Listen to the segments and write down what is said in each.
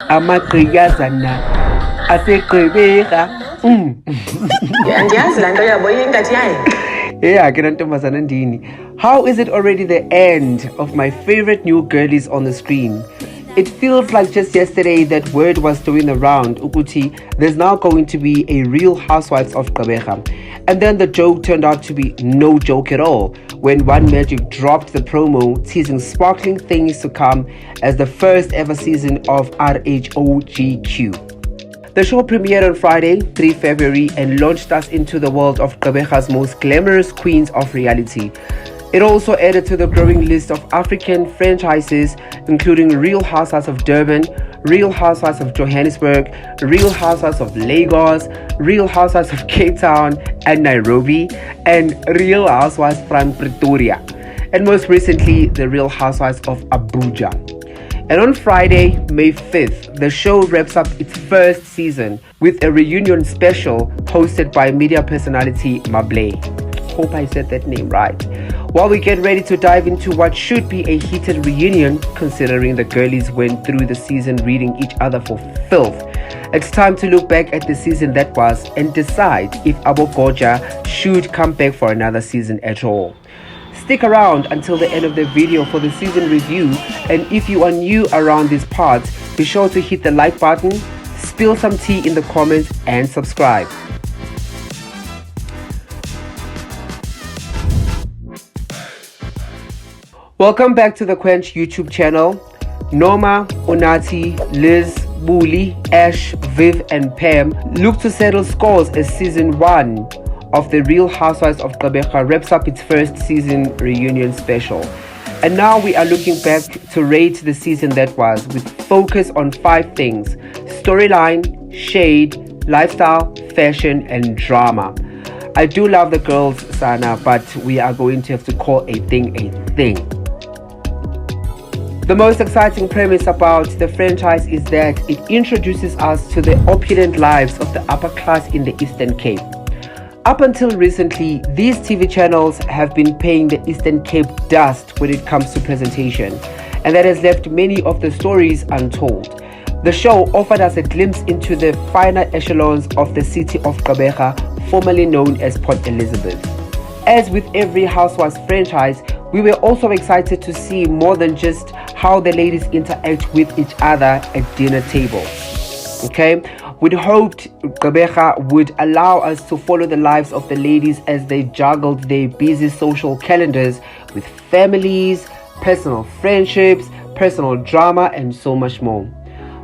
Amagqiyazana aseGqeberha. Andiyazi laa nto yabo ingathi yayi. Yeah, Kenantombazana Ndini. How is it already the end of my favorite new girlies on the screen? It feels like just yesterday that word was doing the round, Ukuti, there's now going to be a Real Housewives of Gqeberha. And then the joke turned out to be no joke at all, when One Magic dropped the promo teasing sparkling things to come as the first ever season of RHOGQ. The show premiered on Friday, 3 February, and launched us into the world of Gqeberha's most glamorous queens of reality. It also added to the growing list of African franchises, including Real Housewives of Durban, Real Housewives of Johannesburg, Real Housewives of Lagos, Real Housewives of Cape Town and Nairobi, and Real Housewives from Pretoria, and most recently, the Real Housewives of Abuja. And on Friday, May 5th, the show wraps up its first season with a reunion special hosted by media personality Mablerh. Hope I said that name right. While we get ready to dive into what should be a heated reunion, considering the girlies went through the season reading each other for filth, it's time to look back at the season that was and decide if Abogoja should come back for another season at all. Stick around until the end of the video for the season review, and if you are new around these parts, be sure to hit the like button, spill some tea in the comments, and subscribe. Welcome back to the Quench YouTube channel. Norma, Unati, Liz, Buli, Ash, Viv, and Pam look to settle scores as season 1 of the Real Housewives of Gqeberha wraps up its first season reunion special. And now we are looking back to rate the season that was, with focus on 5 things: storyline, shade, lifestyle, fashion, and drama. I do love the girls, Sana, but we are going to have to call a thing a thing. The most exciting premise about the franchise is that it introduces us to the opulent lives of the upper class in the Eastern Cape. Up until recently, these TV channels have been paying the Eastern Cape dust when it comes to presentation, and that has left many of the stories untold. The show offered us a glimpse into the finer echelons of the city of Gqeberha, formerly known as Port Elizabeth. As with every Housewives franchise, we were also excited to see more than just how the ladies interact with each other at dinner tables. Okay? We'd hoped Gqeberha would allow us to follow the lives of the ladies as they juggled their busy social calendars with families, personal friendships, personal drama, and so much more.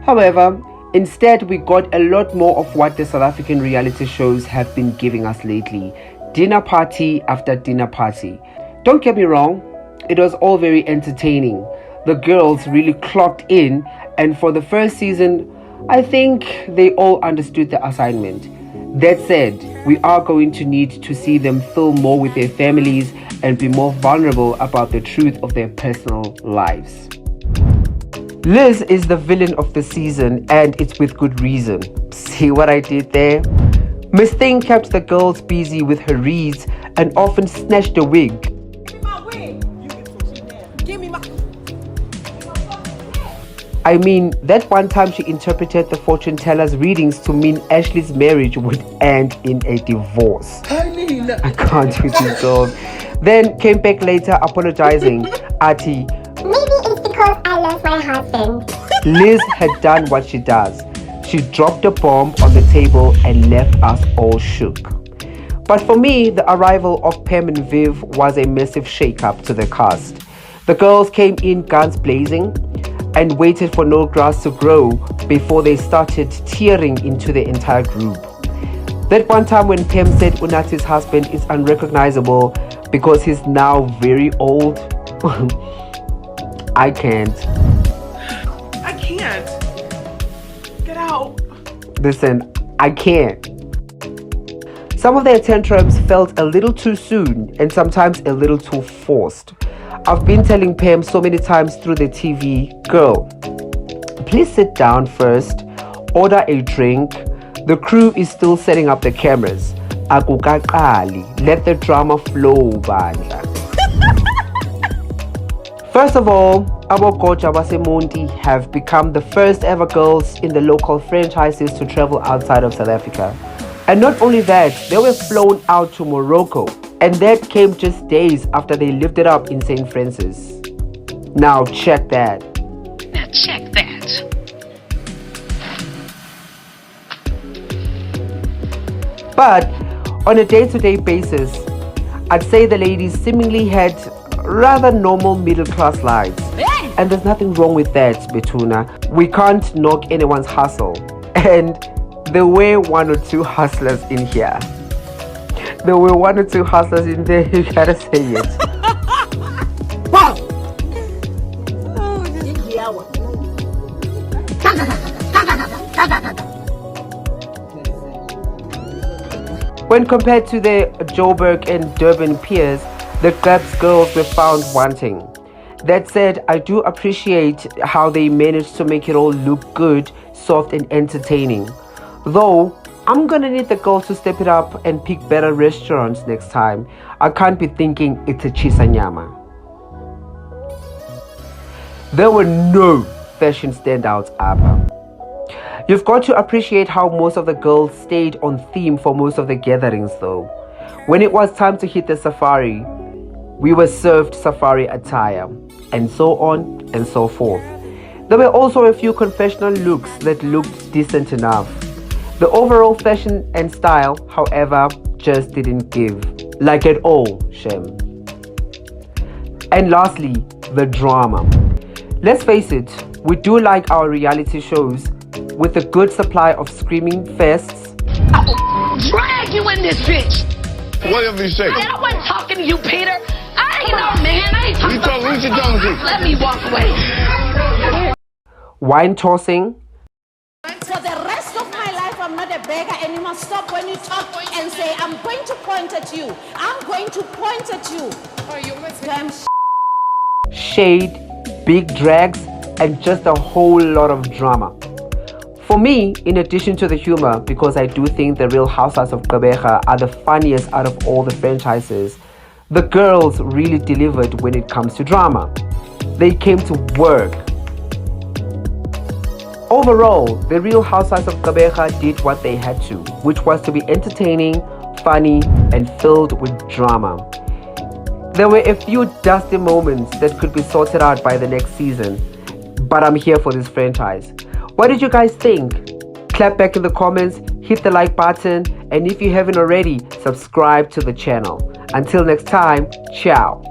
However, instead we got a lot more of what the South African reality shows have been giving us lately: dinner party after dinner party. Don't get me wrong, it was all very entertaining. The girls really clocked in, and for the first season, I think they all understood the assignment. That said, we are going to need to see them film more with their families and be more vulnerable about the truth of their personal lives. Liz is the villain of the season, and it's with good reason. See what I did there? Miss Thing kept the girls busy with her reads and often snatched a wig. Give me my wig! You can push it down. Give me my... I mean, that one time she interpreted the fortune teller's readings to mean Ashley's marriage would end in a divorce. I can't with this girl. Then came back later apologizing. Ati, maybe it's because I love my husband. Liz had done what she does. She dropped a bomb on the table and left us all shook. But for me, the arrival of Pam and Viv was a massive shake-up to the cast. The girls came in guns blazing and waited for no grass to grow before they started tearing into the entire group. That one time when Pam said Unati's husband is unrecognizable because he's now very old, I can't. I can't. Get out. Listen, I can't. Some of their tantrums felt a little too soon and sometimes a little too forced. I've been telling Pam so many times through the TV, girl, please sit down first, order a drink. The crew is still setting up the cameras. Akukaqali, let the drama flow, bandla. First of all, our Goja Basemonti have become the first ever girls in the local franchises to travel outside of South Africa. And not only that, they were flown out to Morocco, and that came just days after they lifted up in St. Francis. Now check that. But on a day-to-day basis, I'd say the ladies seemingly had rather normal middle-class lives. And there's nothing wrong with that, Betuna. We can't knock anyone's hustle. And there were one or two hustlers in here. There were one or two hustlers in there, you gotta say it. Wow! When compared to the Joburg and Durban peers, the Gqeberha girls were found wanting. That said, I do appreciate how they managed to make it all look good, soft and entertaining. Though, I'm gonna need the girls to step it up and pick better restaurants next time. I can't be thinking it's a chisanyama. There were no fashion standouts, Abba. You've got to appreciate how most of the girls stayed on theme for most of the gatherings though. When it was time to hit the safari, we were served safari attire, and so on and so forth. There were also a few confessional looks that looked decent enough. The overall fashion and style, however, just didn't give. Like at all, Shem. And lastly, the drama. Let's face it, we do like our reality shows with a good supply of screaming fests. I'll drag you in this bitch! Whatever you say. I wasn't talking to you, Peter. I ain't no man. I ain't talking about who's you talking to? Let me walk away. Wine tossing. For the rest of my life, I'm not a beggar anymore. Stop when you talk and say, I'm going to point at you. I'm going to point at you. Damn Shade, big drags, and just a whole lot of drama. For me, in addition to the humor, because I do think the Real Housewives of Gqeberha are the funniest out of all the franchises, the girls really delivered when it comes to drama. They came to work. Overall, the Real Housewives of Gqeberha did what they had to, which was to be entertaining, funny, and filled with drama. There were a few dusty moments that could be sorted out by the next season, but I'm here for this franchise. What did you guys think? Clap back in the comments, hit the like button, and if you haven't already, subscribe to the channel. Until next time, ciao.